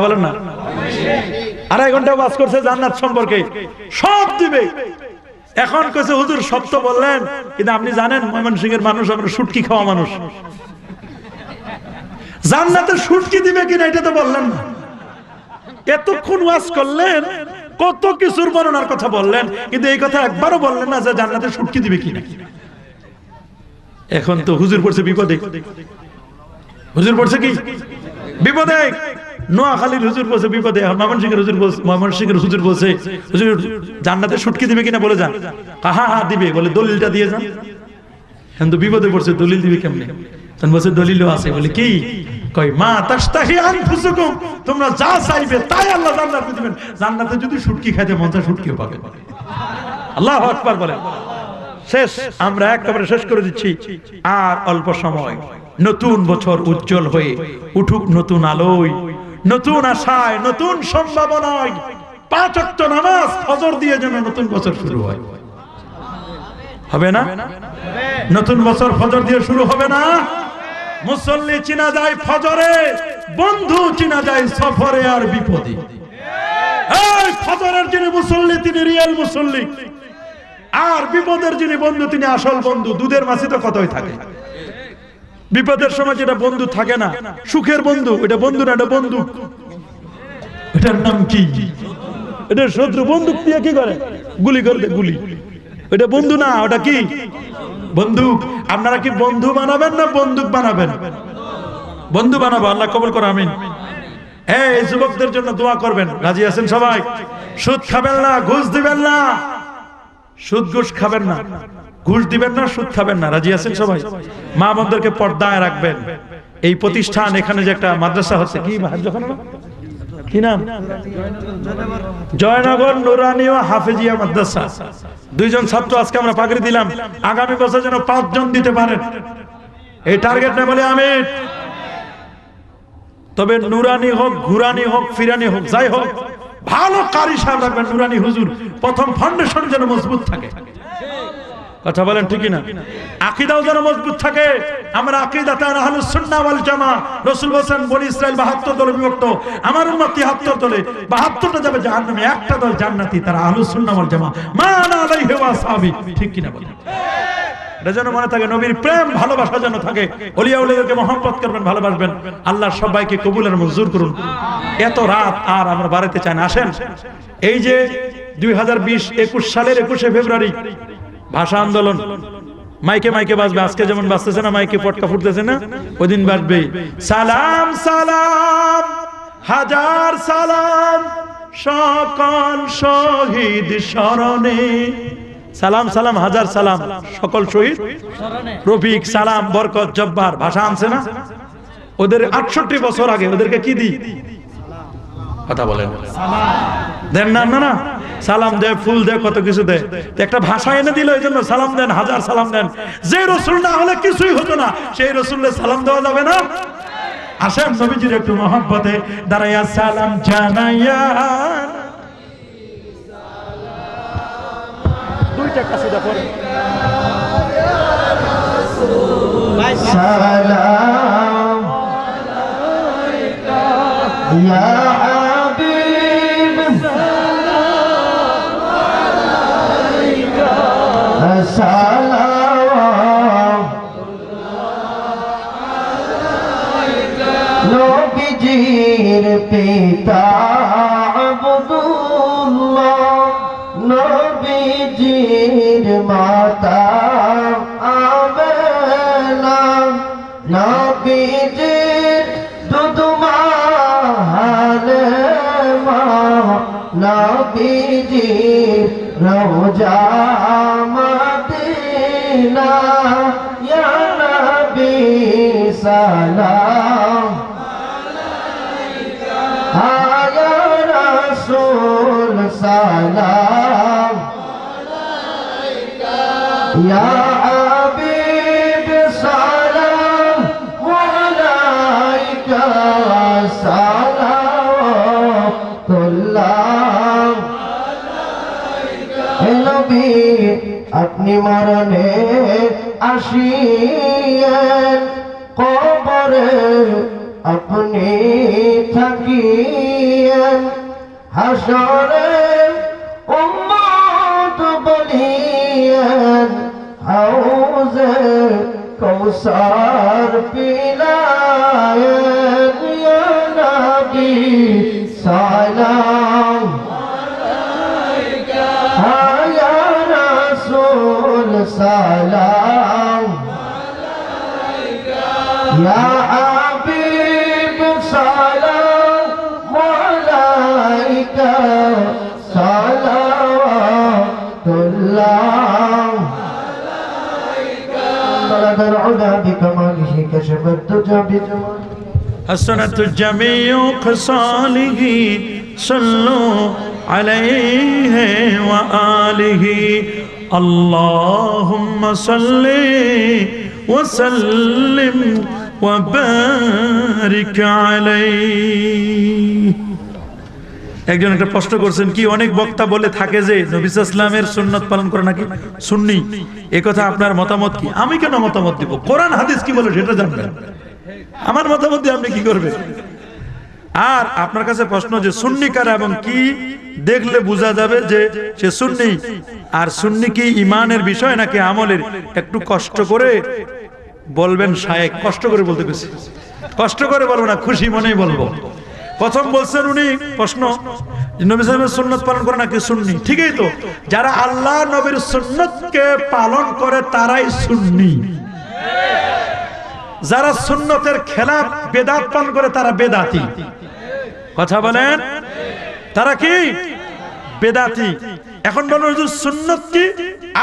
বলেন না, 2.5 ঘন্টা ওয়াজ করছে জান্নাত সম্পর্কে, সব দিবে। এখন কইছে হুজুর সব তো বললেন, কিন্তু আপনি জানেন ময়মনসিংহের মানুষ আমরা শুটকি খাওয়া মানুষ, জান্নাতে শুটকি দিবে কিনা এটা তো বললেন না। এতক্ষণ ওয়াজ করলেন, কত কিছুর বর্ণনার কথা বললেন, কিন্তু এই কথা একবারও বললেন না যে জান্নাতে শুটকি দিবে কিনা। এখন তো হুজুর পড়ছে বিপদে, হুজুর পড়ছে কি বিপদে। নোয়াখালীর হুজুর বলছে বিপদে, ময়মনসিংহের হুজুর বলছে, ময়মনসিংহের হুজুর বলছে হুজুর জান্নাতে শুটকি দিবে কিনা বলে যান। হ্যাঁ হ্যাঁ দিবে, বলে দলিলটা দিয়ে যান। এখন তো বিপদে পড়ছে, দলিল দিবে কেমনে? তখন বলছে দলিলও আছে। বলে কি? কই মা তাশতাহি আনফুসুকুম, তোমরা যা চাইবে তাই আল্লাহ জান্নাতে দিবেন। জান্নাতে যদি শুটকি খাইতে মন চায় শুটকিও পাবে। আল্লাহু আকবার বলেন। শেষ, আমরা একেবারে শেষ করে দিচ্ছি। আর অল্প সময়, নতুন বছর উজ্জ্বল হয়ে উঠুক নতুন আলোয়, নতুন আশায়, নতুন সম্ভাবনায়। 5 ওয়াক্ত নামাজ ফজর দিয়ে যেন নতুন বছর শুরু হয়। হবে না? নতুন বছর ফজর দিয়ে শুরু হবে না? মুসল্লি চিনা যায় ফজরে, বন্ধু চিনা যায় সফরে আর বিপদে। এই ফজরের যিনি মুসল্লি তিনি রিয়েল মুসল্লি, আর বিপদের যিনি বন্ধু তিনি আসল বন্ধু। দুধের মাছি তো কতই থাকে, বিপদের সময় যেটা বন্ধু থাকে না, সুখের বন্ধু, এটা বন্ধু না, এটা বন্দুক। এটার নাম কি? এটা শত্রু। বন্দুক দিয়ে কি করে? গুলি করে, গুলি। এটা বন্ধু না, ওটা কি? বন্দুক। আপনারা কি বন্ধু বানাবেন না বন্দুক বানাবেন? বন্ধু বানাবো, আল্লাহ কবুল করে, আমিন। এই যুবকদের জন্য দোয়া করবেন, রাজি আছেন সবাই? সুদ খাবেন না, ঘুষ দিবেন না, সুদ ঘুষ খাবেন না, ঘুষ দিবেন না, সুদ খাবেন না, রাজি আছেন সবাই? মা বোনদেরকে পর্দায় রাখবেন। এই প্রতিষ্ঠান, এখানে যে একটা মাদ্রাসা হচ্ছে, কি নাম? জয়নগর নুরানি ও হাফেজিয়া মাদ্রাসা। 2 জন ছাত্র আজকে আমরা পাগড়ি দিলাম, আগামী বছর যেন 5 জন দিতে পারেন, এই টার্গেট না, বলে আমিন। তবে নুরানি হোক, ঘুরানি হোক, ফিরানি হোক, যাই হোক, ভালো কারি সাহেব রাখবেন, নুরানি হুজুর। প্রথম ফাউন্ডেশন যেন মজবুত থাকে। কথা বলেন ঠিক না? আকীদাও যেন মজবুত থাকে। আমরা আকীদাতে আহলুস সুন্নাহ ওয়াল জামাআহ, রাসূল বলেন বনি ইসরাইল 72 দলে বিভক্ত, আমার উম্মত 73 দলে, 72টা যাবে জাহান্নামে, একটা দল জান্নাতি, তারা আহলুস সুন্নাহ ওয়াল জামাআহ, মা আনা আলাইহি ওয়া আসহাবি। ঠিক কি না বলেন? এটা যেন মনে থাকে, নবীর প্রেম ভালোবাসা যেন থাকে, ওলিয়া উলিয়াদেরকে মহব্বত করবেন, ভালোবাসবেন। আল্লাহ সবাইকে কবুল আর মঞ্জুর করুন। এত রাত আর আমরা বাড়াতে চাই না। আসেন, এই যে 2020-21 সালের 21শে ফেব্রুয়ারি ভাষা আন্দোলন, মাইকে মাইকে বাজবে। আজকে যেমন বাজতেছে না, মাইকে পটকা ফুটতেছে না, ওই দিন বাজবে সালাম সালাম হাজার সালাম সকল শহীদ স্মরণে। সালাম সালাম হাজার সালাম সকল শহীদ রফিক, সালাম, বরকত, জব্বার, ভাষা আনছে না? ওদের 68 বছর আগে ওদেরকে কি দিই? কথা বলেন, দেন না? না না, সালাম দেয়, ফুল দেয়, কত কিছু দেয়। একটা ভাষা এনে দিল, এই জন্য সালাম দেন, হাজার সালাম দেন। যে রসুল না হলে কিছুই হতো না, সেই রসুলকে সালাম দেওয়া যাবে না? আসেন নবীজির একটু মহব্বতে দাঁড়াইয়া সালাম জানাইয়া, দুইটা কাছে দেখো, সালাম আলাইকা ইয়া হাবিব, সালাম আলাইকা, সালাম আলাইকা। নবীজির পিতা আব্দুল্লাহ, নবীজির মাতা আমেনা, নবীজির দুধমা হালেমা, নবীজির রওজা মদিনা, ইয়া নবী সালাম আলাইকা, ইয়া রাসূল সালাম আলাইকা, ইয়া হাবিব সালাম আলাইকা, সালাতুল্লাহ আলাইকা। হে নবী, আপনি মরণে আসিয়েন, কবরে আপনি থাকিয়েন হাসরে উম্মত বলিয়েন হাউজে কৌসার পিলায়েন ইয়া নবী সালাম আলাইকা ইয়া রাসূল সালাম আলাইকা ইয়া হাবিব সালাম আলাইকা সালাওয়াতুল্লাহ بلغ العلا بكماله كشف الدجى بجماله حسنت جميع خصاله صلوا عليه وآله اللهم صل وسلم وبارك عليه একজন একটা প্রশ্ন করছেন কি অনেক বক্তা বলে থাকে যে নবী সাল্লাল্লাহু আলাইহি ওয়াসাল্লামের সুন্নাত পালন করে নাকি সুন্নি এই কথা আপনার মতামত কি আমি কেন মতামত দিব কোরআন হাদিস কি বলে সেটা জানবেন আমার মতামত দিয়ে আপনি কি করবেন আর আপনার কাছে প্রশ্ন যে সুন্নি কারা এবং কি দেখলে বোঝা যাবে যে সে সুন্নি আর সুন্নি কি ঈমানের বিষয় নাকি আমলের একটু কষ্ট করে বলবেন শায়েখ কষ্ট করে বলতে গেছি কষ্ট করে বলবো না খুশি মনেই বলবো প্রথম বলছেন উনি প্রশ্ন নবী সাল্লাল্লাহু সুন্নাত পালন করে নাকি সুন্নি ঠিকই তো যারা আল্লাহ নবীর সুন্নতকে পালন করে তারাই সুন্নি যারা সুন্নতের খেলাফ বেদাত পালন করে তারা বেদাতি কথা বলেন তারা কি বেদাতি এখন বলুন হুজুর সুন্নত কি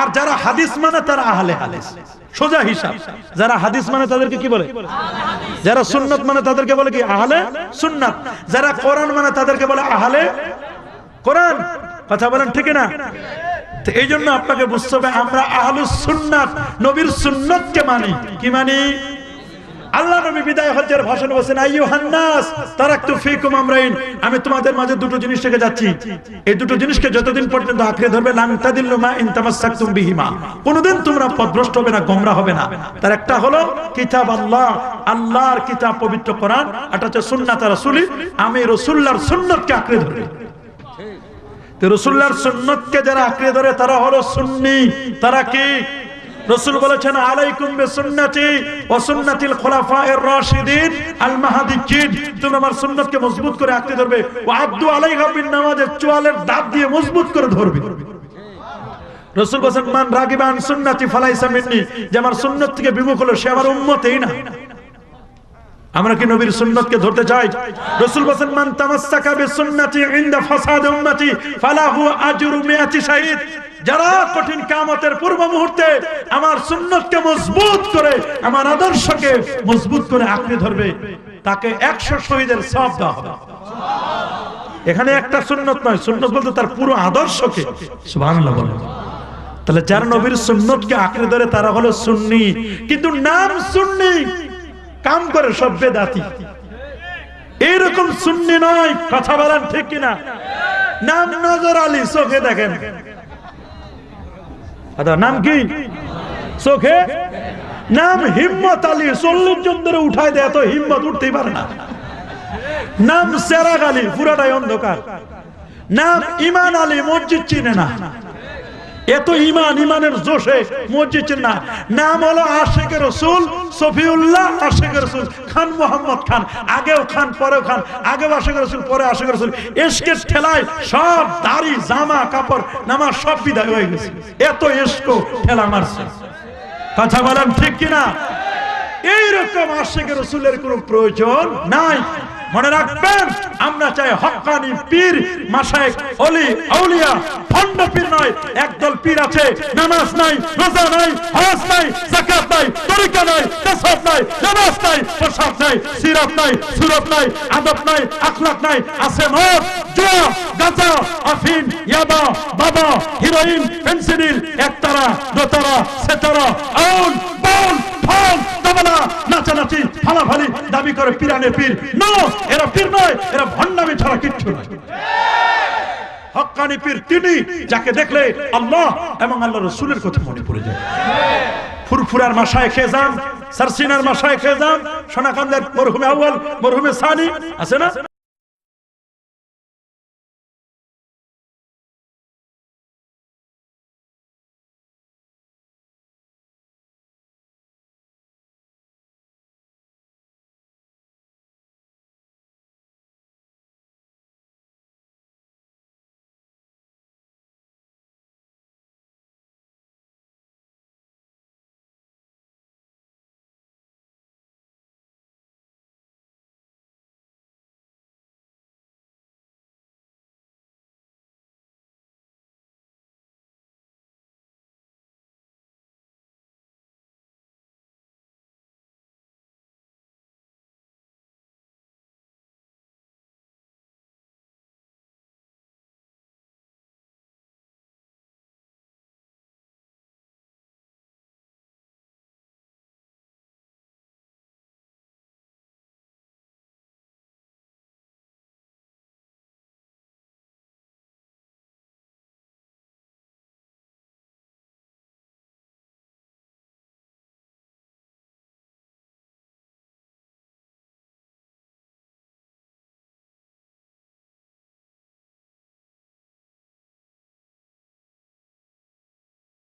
আর যারা হাদিস মানে তারা আহলে হাদিস সোজা হিসাব যারা হাদিস মানে তাদেরকে কি বলে যারা সুন্নত মানে তাদেরকে বলে কি আহলে সুন্নাত যারা কোরআন মানে তাদেরকে বলে আহলে কোরআন কথা বলেন ঠিক না তো এইজন্য আপনাকে বুঝতে হবে আমরা আহলুস সুন্নাত নবীর সুন্নতকে মানি কি মানি আল্লাহ নবী বিদায় হজ্জের ভাষণে বলেন আইয়ুহান নাস তারাকতু ফীকুম আমরাইন আমি তোমাদের মাঝে দুটো জিনিস রেখে যাচ্ছি এই দুটো জিনিসকে যতদিন পর্যন্ত আঁকড়ে ধরবে লান তাদিল্লু মা ইন তামাসসাকতুম বিহিমা কোনদিন তোমরা পথভ্রষ্ট হবে না গোমরা হবে না তার একটা হলো কিতাব আল্লাহ আল্লাহর কিতাব পবিত্র কোরআন এটা হচ্ছে সুন্নাত রাসূলি আমি রাসূলুল্লাহর সুন্নতকে আঁকড়ে ধরবে তো রাসূলুল্লাহর সুন্নতকে যারা আঁকড়ে ধরে তারা হলো সুন্নি তারা কি রাসূল বলেছেন আলাইকুম বিসুন্নতি ওয়া সুন্নাতিল খুলাফায়ের রাশিদিন আল মাহদিয়্যিন তোমরা আমার সুন্নতকে মজবুত করে আঁকড়ে ধরবে ওয়া আদু আলাইহা বিন নামাজের চোয়ালের দাঁত দিয়ে মজবুত করে ধরবে রাসূল বলেছেন মান রাগিবা আন সুন্নতি ফালাইসা মিন্নি যে আমার সুন্নাত থেকে বিমুখ হলো সে আমার উম্মতই না আমরা কি নবীর সুন্নতকে ধরতে চাই রাসূল বলেছেন মান তামাসসাকা বিসুন্নতি ইনদা ফাসাদ উম্মতি ফালাহু আজরু মিআতি শাহীদ যারা কঠিন কিয়ামতের পূর্ব মুহূর্তে আমার সুন্নতকে মজবুত করে আমার আদর্শকে মজবুত করে আঁকড়ে ধরবে তাকে 100 শহীদের সওয়াব দেওয়া হবে এখানে একটা সুন্নত নয় সুন্নত বলতে তার পুরো আদর্শকে সুবহানাল্লাহ বলেন তাহলে যারা নবীর সুন্নতকে আঁকড়ে ধরে তারা হলো সুন্নি কিন্তু নাম সুন্নি কাম করে সব বেদাতি এরকম সুন্নি নয় কথা বলেন ঠিক কিনা নাম নজর আলী চোখে দেখেন নাম কি চোখে নাম হিম্মত আলী 40 জন ধরে উঠায় দেয় তো হিম্মত উঠতেই পারে না নাম চেরাগ আলী পুরাটাই অন্ধকার নাম ইমান আলী মসজিদ চিনে না এত ইমানের জোশে মসজিদ চিনে না নাম হলো আশিক রাসূল সফিউল্লাহ আশিক রাসূল খান মোহাম্মদ খান আগেও খান পরেও খান আগেও আশিক রাসূল পরে আশিক রাসূল ইশকের ঠেলায় সব দাড়ি জামা কাপড় নামাজ সব বিদায় হয়ে গেছে এত ইশক ঠেলা মারছে কথা বলেন ঠিক কিনা এইরকম আশিক রাসূলের কোনো প্রয়োজন নাই মনে রাখবেন আমরা চাই হক্কানি পীর মাশায়েখ ওলি আউলিয়া ভণ্ড পীর নয় একদল পীর আছে নামাজ নাই রোজা নাই হজ নাই যাকাত নাই তরিকা নাই তাসাউফ নাই নামাজ নাই প্রসাদ নাই সিরাত নাই সুরত নাই আদব নাই আখলাক নাই আছে মদ জুয়া গাঁজা আফিন ইয়াবা বাবা হিরোইন ফেন্সিডিল একতারা দোতারা সেতারা আউন বাউল ফল তবলা নাচানাচি ফালাফালি দাবি করে পীরানে পীর নো এরা পীর নয় এরা ভণ্ডামি ছাড়া কিচ্ছু নয় হক্কানি পীর তিনি যাকে দেখলে আল্লাহ এবং আল্লাহর রাসূলের কথা মনে পড়ে যায় ফুরফুরার মাশায়েখ এজাম, সারসিনার মাশায়েখ এজাম, সোনাকান্দের মরহুমে আউয়াল, মরহুমে সানি আছে না?